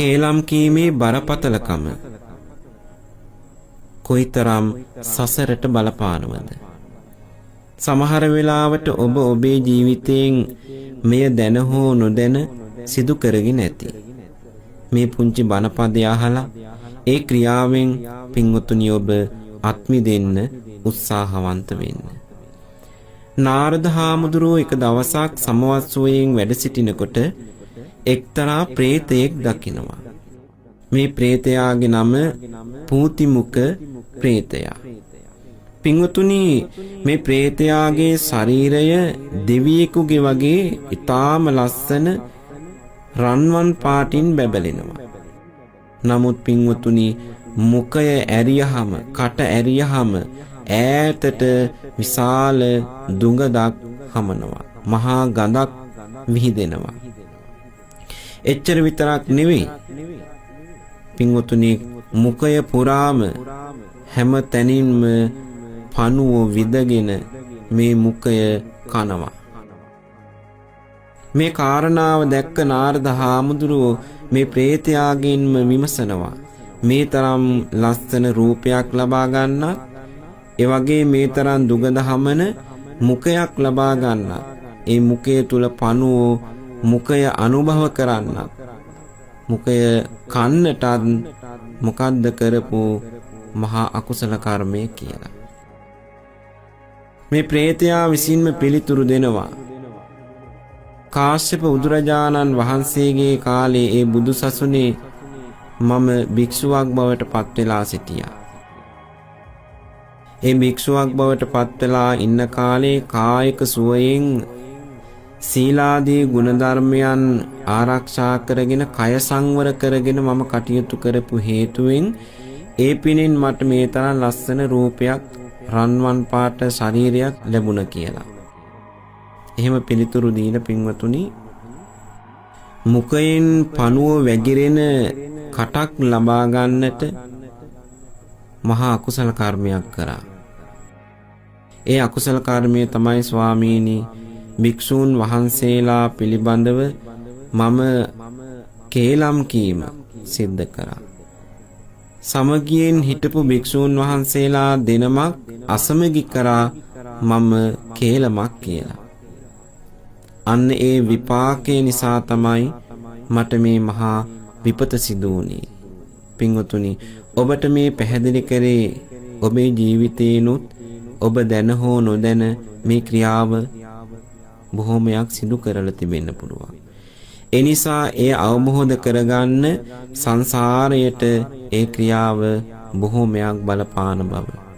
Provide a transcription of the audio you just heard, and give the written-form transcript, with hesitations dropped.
කේලම් කීමේ බරපතලකම කොයිතරම් සසරට බලපානවද? සමහර වෙලාවට ඔබ ඔබේ ජීවිතයෙන් මෙය දැන හෝ නොදැන සිදු කරගෙන ඇති. මේ පුංචි බණපදය අහලා ඒ ක්‍රියාවෙන් පින්වතුනි ඔබ අත්මි දෙන්න උත්සාහවන්ත වෙන්න. නාරද හාමුදුරුවෝ එක දවසක් සමවත්සෝයෙන් වැඩ සිටිනකොට එක්තරා ප්‍රේතයෙක් දකිනවා. මේ ප්‍රේතයාගේ නම පූතිමුක ප්‍රේතයා. පින්වතුනි මේ ප්‍රේතයාගේ ශරීරය දෙවියෙකුගේ වගේ ඊටාම ලස්සන රන්වන් පාටින් බැබලෙනවා. නමුත් පින්වතුනි මුඛය ඇරියහම, කට ඇරියහම ඈතට විශාල දුඟදක් හමනවා. මහා ගඳක් විහිදෙනවා. එච්චර විතරක් නෙවෙයි පින්වතුනි මුඛය පුරාම හැම තැනින්ම පණුව විදගෙන මේ මුඛය කනවා. මේ කාරණාව දැක්ක නාරද හාමුදුරුවෝ මේ ප්‍රේතයාගෙන්ම විමසනවා. මේ තරම් ලස්සන රූපයක් ලබා ගන්නත්, ඒ වගේ මේ තරම් දුගඳ හමන මුඛයක් ලබා ගන්නත්, ඒ මුඛය තුල පණුව මුඛය අනුභව කරන්නත්, මුඛය කන්නටත් මොකද්ද කරපු මහා අකුසල කර්මය කියලා. මේ ප්‍රේතයා විසින්ම පිළිතුරු දෙනවා. කාශ්‍යප බුදුරජාණන් වහන්සේගේ කාලේ ඒ බුදු සසුනේ මම භික්ෂුවක් බවට පත් වෙලා සිටියා. ඒ භික්ෂුවක් බවට පත් වෙලා ඉන්න කාලේ කායික සුවයෙන් සීලාදී ගුණධර්මයන් ආරක්ෂා කරගෙන කය සංවර කරගෙන මම කටයුතු කරපු හේතුවෙන් ඒ පිණින් මට මේ තරම් ලස්සන රූපයක්, රන්වන් පාට ශරීරයක් ලැබුණා කියලා. එහෙම පිළිතුරු දීලා පින්වතුනි මුඛයෙන් පණුව වැగిරෙන කටක් ලබා ගන්නට මහා අකුසල කර්මයක් කරා. ඒ අකුසල කර්මය තමයි ස්වාමීනි භික්ෂූන් වහන්සේලා පිළිබඳව මම කේලම් කීම සිද්ධ කරා. සමගියෙන් හිටපු භික්ෂූන් වහන්සේලා දෙනමක් අසමගි කරා මම කේලමක් කියලා. අන්න ඒ විපාකයේ නිසා තමයි මට මේ මහා විපත සිදු වුණේ. පින්වතුනි ඔබට මේ පැහැදිලි කරේ ඔබේ ජීවිතේනොත් ඔබ දැන හෝ නොදැන මේ ක්‍රියාව බොහෝමයක් සිදු කරලා තිබෙන්න පුළුවන්. ඒ නිසා ඒ අවබෝධ කරගන්න සංසාරයට ඒ ක්‍රියාව බොහෝමයක් බලපාන බව